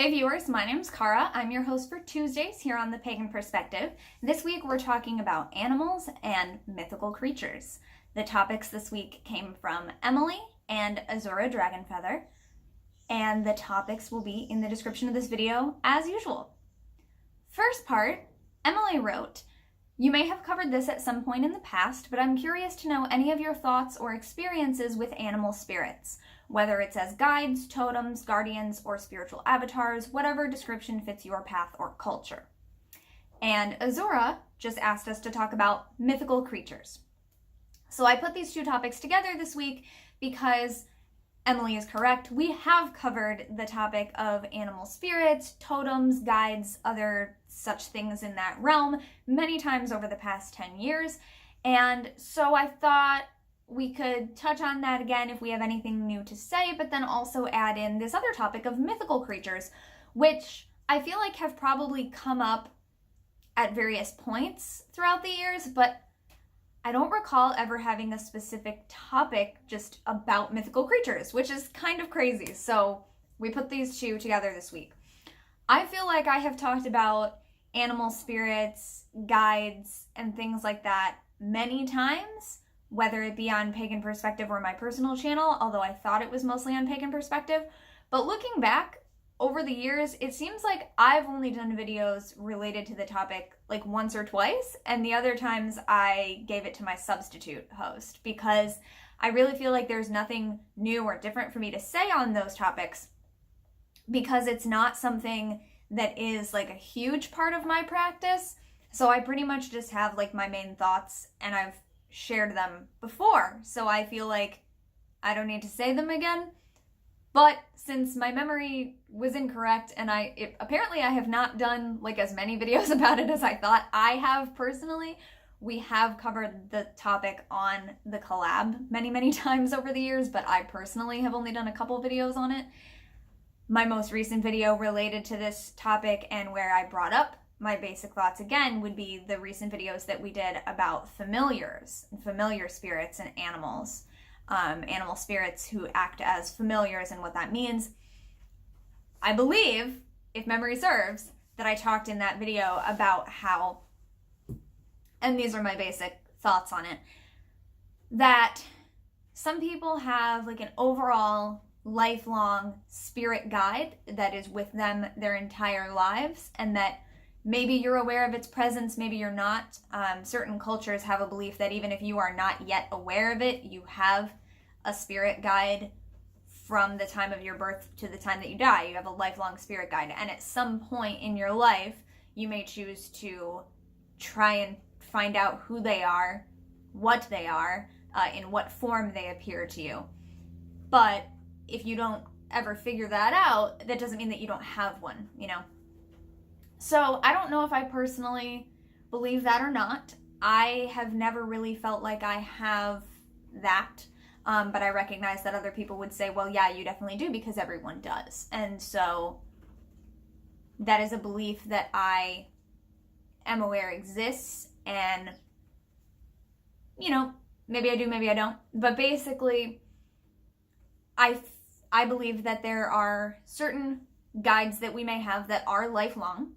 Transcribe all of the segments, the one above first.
Hey viewers, my name's Cara. I'm your host for Tuesdays here on the Pagan Perspective. This week we're talking about animals and mythical creatures. The topics this week came from Emily and Azura DragonFaether, and the topics will be in the description of this video as usual. First part, Emily wrote, "You may have covered this at some point in the past, but I'm curious to know any of your thoughts or experiences with animal spirits, whether it's as guides, totems, guardians, or spiritual avatars, whatever description fits your path or culture." And Azura just asked us to talk about mythical creatures. So I put these two topics together this week because Emily is correct. We have covered the topic of animal spirits, totems, guides, other such things in that realm many times over the past 10 years. And so I thought we could touch on that again if we have anything new to say, but then also add in this other topic of mythical creatures, which I feel like have probably come up at various points throughout the years, but I don't recall ever having a specific topic just about mythical creatures, which is kind of crazy. So we put these two together this week. I feel like I have talked about animal spirits, guides, and things like that many times, whether it be on Pagan Perspective or my personal channel, although I thought it was mostly on Pagan Perspective. But looking back over the years, it seems like I've only done videos related to the topic like once or twice, and the other times I gave it to my substitute host because I really feel like there's nothing new or different for me to say on those topics because it's not something that is like a huge part of my practice. So I pretty much just have like my main thoughts and I've shared them before, so I feel like I don't need to say them again. But since my memory was incorrect and apparently I have not done like as many videos about it as I thought I have personally, we have covered the topic on the collab many times over the years, but I personally have only done a couple videos on it. My most recent video related to this topic and where I brought up my basic thoughts again would be the recent videos that we did about familiars and familiar spirits and animals, animal spirits who act as familiars and what that means. I believe, if memory serves, that I talked in that video about how, and these are my basic thoughts on it, that some people have like an overall lifelong spirit guide that is with them their entire lives, and that maybe you're aware of its presence, maybe you're not. Certain cultures have a belief that even if you are not yet aware of it, you have a spirit guide from the time of your birth to the time that you die. You have a lifelong spirit guide. And at some point in your life, you may choose to try and find out who they are, what they are, in what form they appear to you. But if you don't ever figure that out, that doesn't mean that you don't have one, you know? So I don't know if I personally believe that or not. I have never really felt like I have that, but I recognize that other people would say, well, yeah, you definitely do because everyone does. And so that is a belief that I am aware exists, and, you know, maybe I do, maybe I don't. But basically, I believe that there are certain guides that we may have that are lifelong.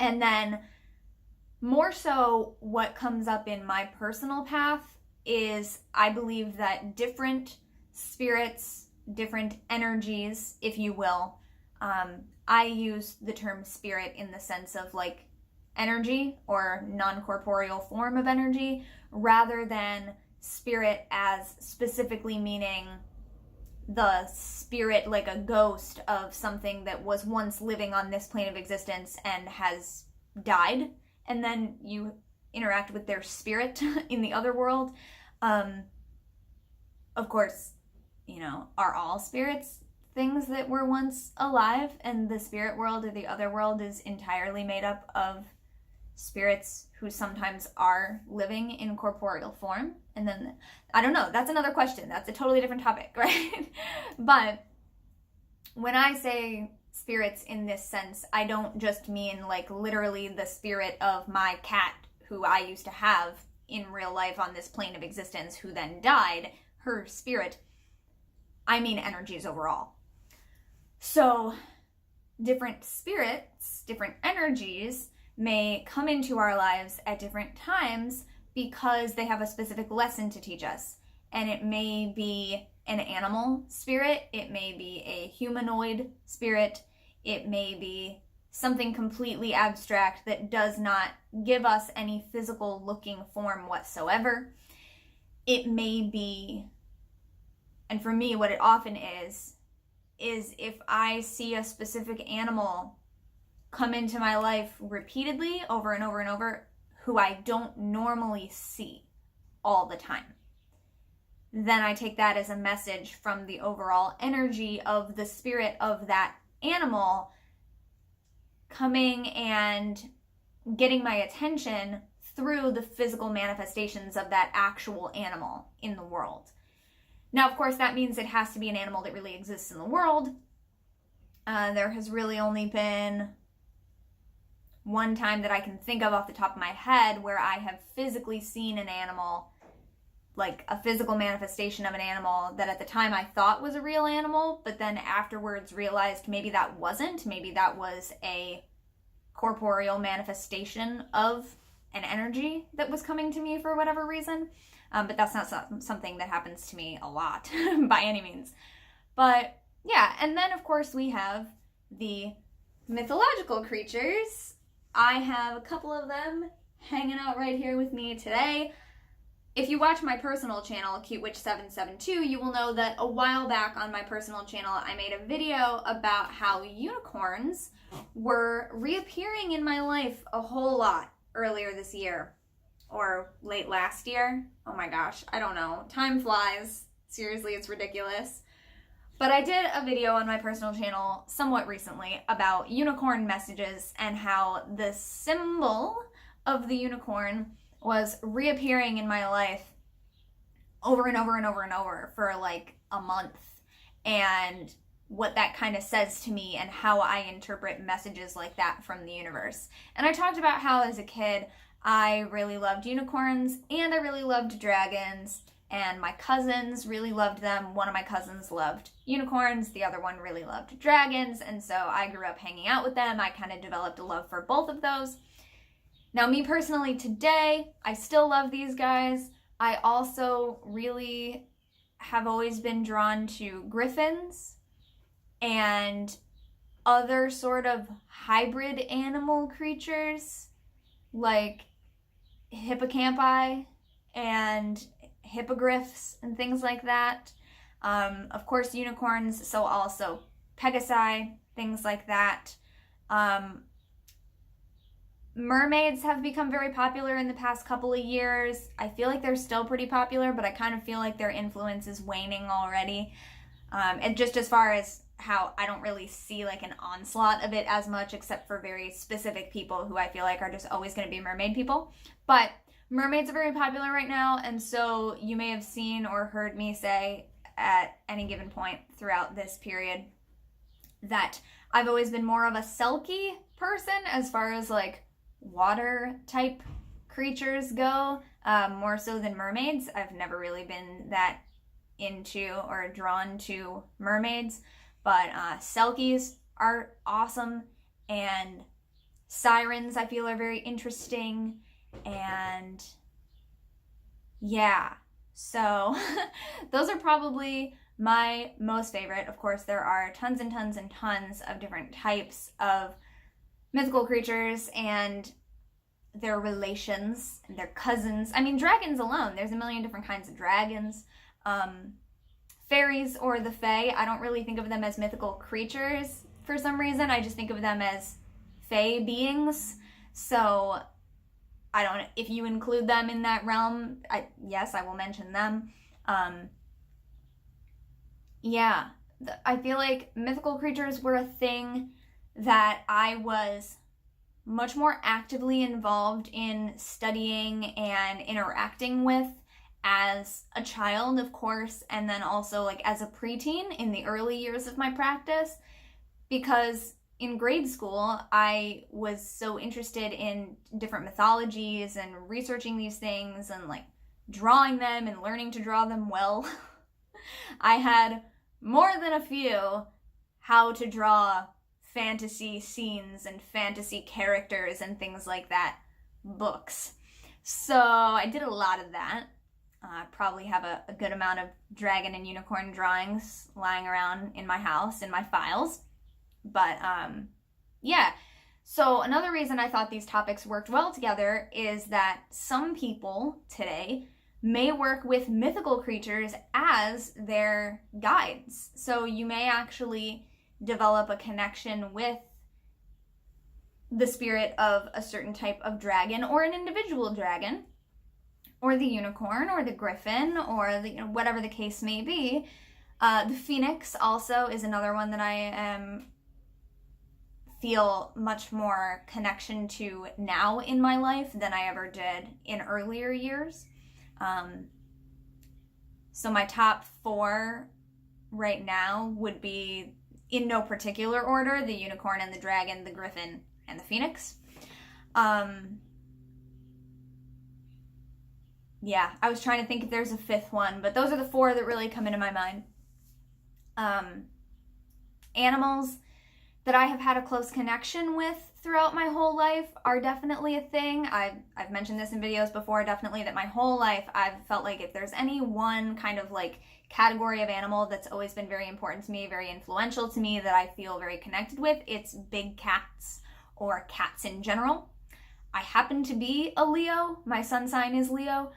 And then more so what comes up in my personal path is I believe that different spirits, different energies, if you will, I use the term spirit in the sense of like energy or non-corporeal form of energy rather than spirit as specifically meaning the spirit like a ghost of something that was once living on this plane of existence and has died, and then you interact with their spirit in the other world. Of course, you know, are all spirits things that were once alive, and the spirit world or the other world is entirely made up of spirits who sometimes are living in corporeal form? And then, I don't know, that's another question. That's a totally different topic, right? But when I say spirits in this sense, I don't just mean like literally the spirit of my cat who I used to have in real life on this plane of existence who then died, her spirit. I mean energies overall. So different spirits, different energies may come into our lives at different times because they have a specific lesson to teach us. And it may be an animal spirit, it may be a humanoid spirit, it may be something completely abstract that does not give us any physical looking form whatsoever. It may be, and for me what it often is if I see a specific animal come into my life repeatedly over and over and over who I don't normally see all the time, then I take that as a message from the overall energy of the spirit of that animal coming and getting my attention through the physical manifestations of that actual animal in the world. Now, of course, that means it has to be an animal that really exists in the world. There has really only been one time that I can think of off the top of my head where I have physically seen an animal, like a physical manifestation of an animal that at the time I thought was a real animal, but then afterwards realized maybe that wasn't. Maybe that was a corporeal manifestation of an energy that was coming to me for whatever reason. But that's not something that happens to me a lot by any means. But yeah, and then of course we have the mythological creatures. I have a couple of them hanging out right here with me today. If you watch my personal channel, CuteWitch772, you will know that a while back on my personal channel, I made a video about how unicorns were reappearing in my life a whole lot earlier this year. Or late last year. Oh my gosh, I don't know. Time flies. Seriously, it's ridiculous. But I did a video on my personal channel somewhat recently about unicorn messages and how the symbol of the unicorn was reappearing in my life over and over and over and over for like a month, and what that kind of says to me and how I interpret messages like that from the universe. And I talked about how as a kid I really loved unicorns and I really loved dragons, and my cousins really loved them. One of my cousins loved unicorns, the other one really loved dragons, and so I grew up hanging out with them. I kind of developed a love for both of those. Now, me personally today, I still love these guys. I also really have always been drawn to griffins and other sort of hybrid animal creatures like hippocampi and hippogriffs and things like that. Of course, unicorns, so also pegasi, things like that. Mermaids have become very popular in the past couple of years. I feel like they're still pretty popular, but I kind of feel like their influence is waning already. And just as far as how I don't really see like an onslaught of it as much, except for very specific people who I feel like are just always going to be mermaid people. But mermaids are very popular right now, and so you may have seen or heard me say at any given point throughout this period that I've always been more of a Selkie person as far as like water type creatures go, more so than mermaids. I've never really been that into or drawn to mermaids, but Selkies are awesome, and sirens I feel are very interesting, and yeah, so those are probably my most favorite. Of course, there are tons and tons and tons of different types of mythical creatures and their relations and their cousins. I mean, dragons alone, there's a million different kinds of dragons. Fairies or the fae, I don't really think of them as mythical creatures for some reason. I just think of them as fae beings. So I don't, if you include them in that realm, yes, I will mention them. Yeah, I feel like mythical creatures were a thing that I was much more actively involved in studying and interacting with as a child, of course, and then also like as a preteen in the early years of my practice, because in grade school I was so interested in different mythologies and researching these things and like drawing them and learning to draw them well. I had more than a few how to draw fantasy scenes and fantasy characters and things like that books. So I did a lot of that. I probably have a good amount of dragon and unicorn drawings lying around in my house, in my files. But yeah. So another reason I thought these topics worked well together is that some people today may work with mythical creatures as their guides. So you may actually develop a connection with the spirit of a certain type of dragon, or an individual dragon, or the unicorn, or the griffin, or the, whatever the case may be. The phoenix also is another one that I feel much more connection to now in my life than I ever did in earlier years. So my top 4 right now would be, in no particular order, the unicorn and the dragon, the griffin, and the phoenix. Yeah, I was trying to think if there's a 5th one, but those are the 4 that really come into my mind. Animals that I have had a close connection with throughout my whole life are definitely a thing. I've mentioned this in videos before, definitely, that my whole life I've felt like if there's any one kind of like category of animal that's always been very important to me, very influential to me, that I feel very connected with, it's big cats, or cats in general. I happen to be a Leo. My sun sign is Leo.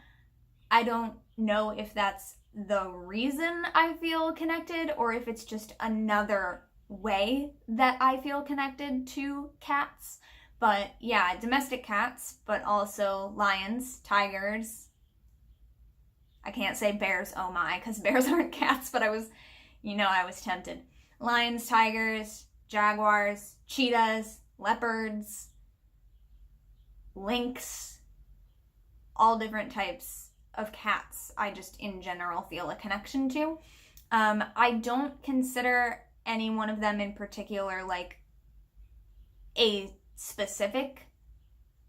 I don't know if that's the reason I feel connected, or if it's just another way that I feel connected to cats. But yeah, domestic cats, but also lions, tigers. I can't say bears, oh my, because bears aren't cats, but I was tempted. Lions, tigers, jaguars, cheetahs, leopards, lynx, all different types of cats I just in general feel a connection to. I don't consider any one of them in particular like a specific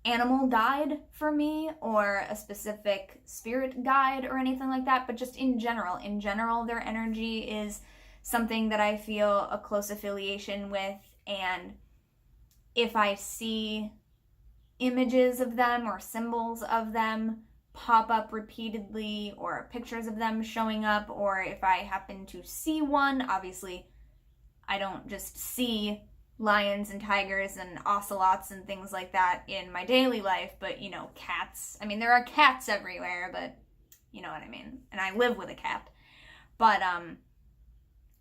animal guide for me, or a specific spirit guide or anything like that, but just in general their energy is something that I feel a close affiliation with. And if I see images of them or symbols of them pop up repeatedly, or pictures of them showing up, or if I happen to see one, obviously I don't just see lions and tigers and ocelots and things like that in my daily life, but cats. I mean, there are cats everywhere, but you know what I mean. And I live with a cat. But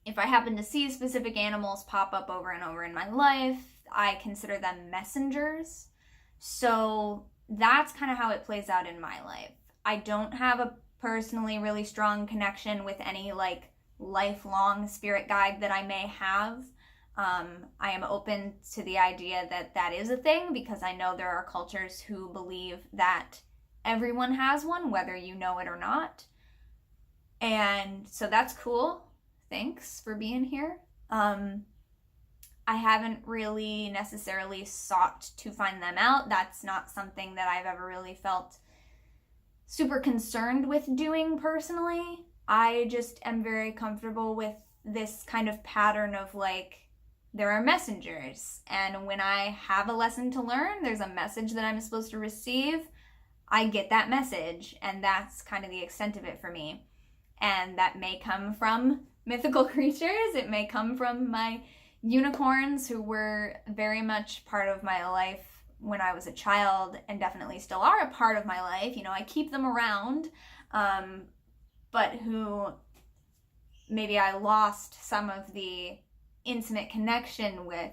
if I happen to see specific animals pop up over and over in my life, I consider them messengers. So that's kind of how it plays out in my life. I don't have a personally really strong connection with any like lifelong spirit guide that I may have. I am open to the idea that that is a thing, because I know there are cultures who believe that everyone has one, whether you know it or not. And so that's cool. Thanks for being here. I haven't really necessarily sought to find them out. That's not something that I've ever really felt super concerned with doing personally. I just am very comfortable with this kind of pattern of like, there are messengers, and when I have a lesson to learn, there's a message that I'm supposed to receive, I get that message, and that's kind of the extent of it for me. And that may come from mythical creatures, it may come from my unicorns, who were very much part of my life when I was a child, and definitely still are a part of my life. I keep them around, but who maybe I lost some of the intimate connection with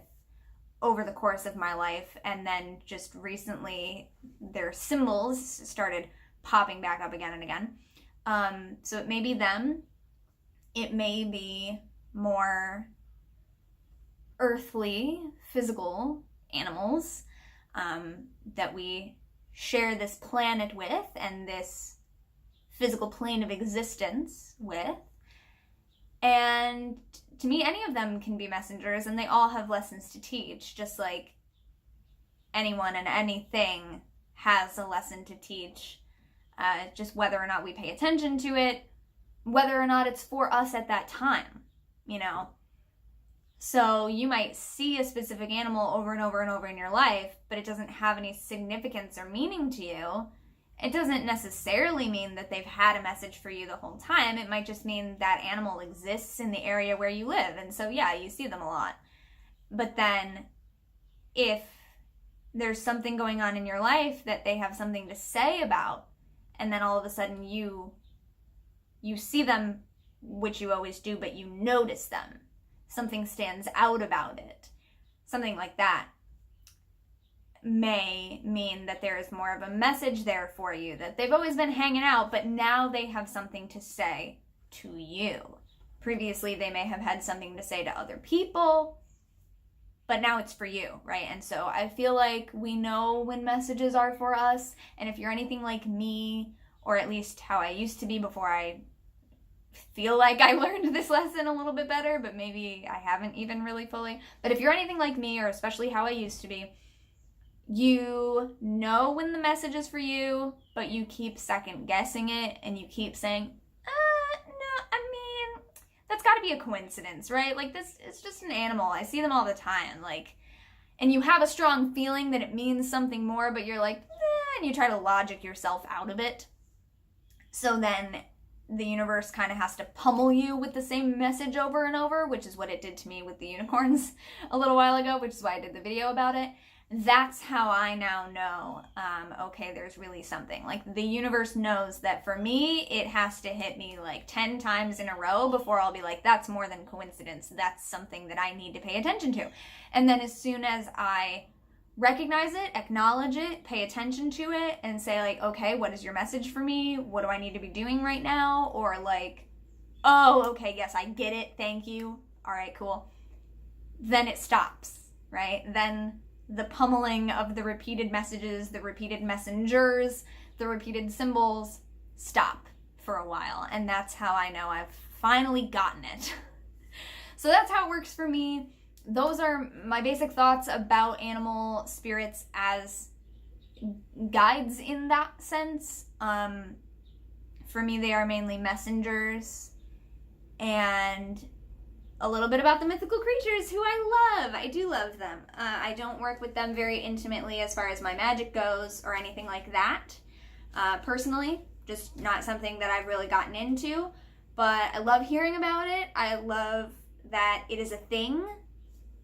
over the course of my life, and then just recently their symbols started popping back up again and again. So it may be them, it may be more earthly, physical animals that we share this planet with and this physical plane of existence with. And to me, any of them can be messengers, and they all have lessons to teach, just like anyone and anything has a lesson to teach. Just whether or not we pay attention to it, whether or not it's for us at that time, So you might see a specific animal over and over and over in your life, but it doesn't have any significance or meaning to you. It doesn't necessarily mean that they've had a message for you the whole time. It might just mean that animal exists in the area where you live. And so, yeah, you see them a lot. But then if there's something going on in your life that they have something to say about, and then all of a sudden you see them, which you always do, but you notice them, something stands out about it, something like that, may mean that there is more of a message there for you, that they've always been hanging out, but now they have something to say to you. Previously, they may have had something to say to other people, but now it's for you, right? And so I feel like we know when messages are for us, and if you're anything like me, or at least how I used to be before I feel like I learned this lesson a little bit better, but maybe I haven't even really fully, but if you're anything like me, or especially how I used to be, you know when the message is for you, but you keep second guessing it, and you keep saying, no, I mean, that's gotta be a coincidence, right? Like, this is just an animal. I see them all the time, like, and you have a strong feeling that it means something more, but you're like, and you try to logic yourself out of it. So then the universe kind of has to pummel you with the same message over and over, which is what it did to me with the unicorns a little while ago, which is why I did the video about it. That's how I now know, okay, there's really something. Like, the universe knows that for me, it has to hit me like 10 times in a row before I'll be like, that's more than coincidence. That's something that I need to pay attention to. And then as soon as I recognize it, acknowledge it, pay attention to it, and say like, okay, what is your message for me? What do I need to be doing right now? Or like, oh, okay, yes, I get it. Thank you. All right, cool. Then it stops, right? Then the pummeling of the repeated messages, the repeated messengers, the repeated symbols stop for a while. And that's how I know I've finally gotten it. So that's how it works for me. Those are my basic thoughts about animal spirits as guides in that sense. For me, they are mainly messengers, and a little bit about the mythical creatures, who I love. I do love them. I don't work with them very intimately as far as my magic goes or anything like that. Personally, just not something that I've really gotten into, but I love hearing about it. I love that it is a thing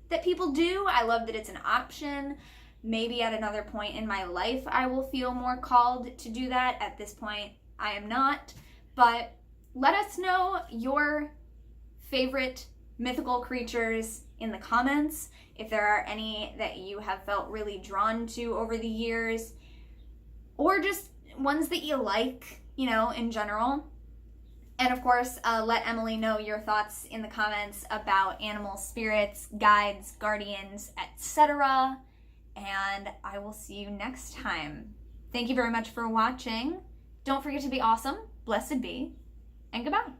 that people do. I love that it's an option. Maybe at another point in my life, I will feel more called to do that. At this point, I am not. But let us know your favorite mythical creatures in the comments, if there are any that you have felt really drawn to over the years, or just ones that you like, you know, in general. And of course, let Emily know your thoughts in the comments about animal spirits, guides, guardians, etc. And I will see you next time. Thank you very much for watching. Don't forget to be awesome, blessed be, and goodbye.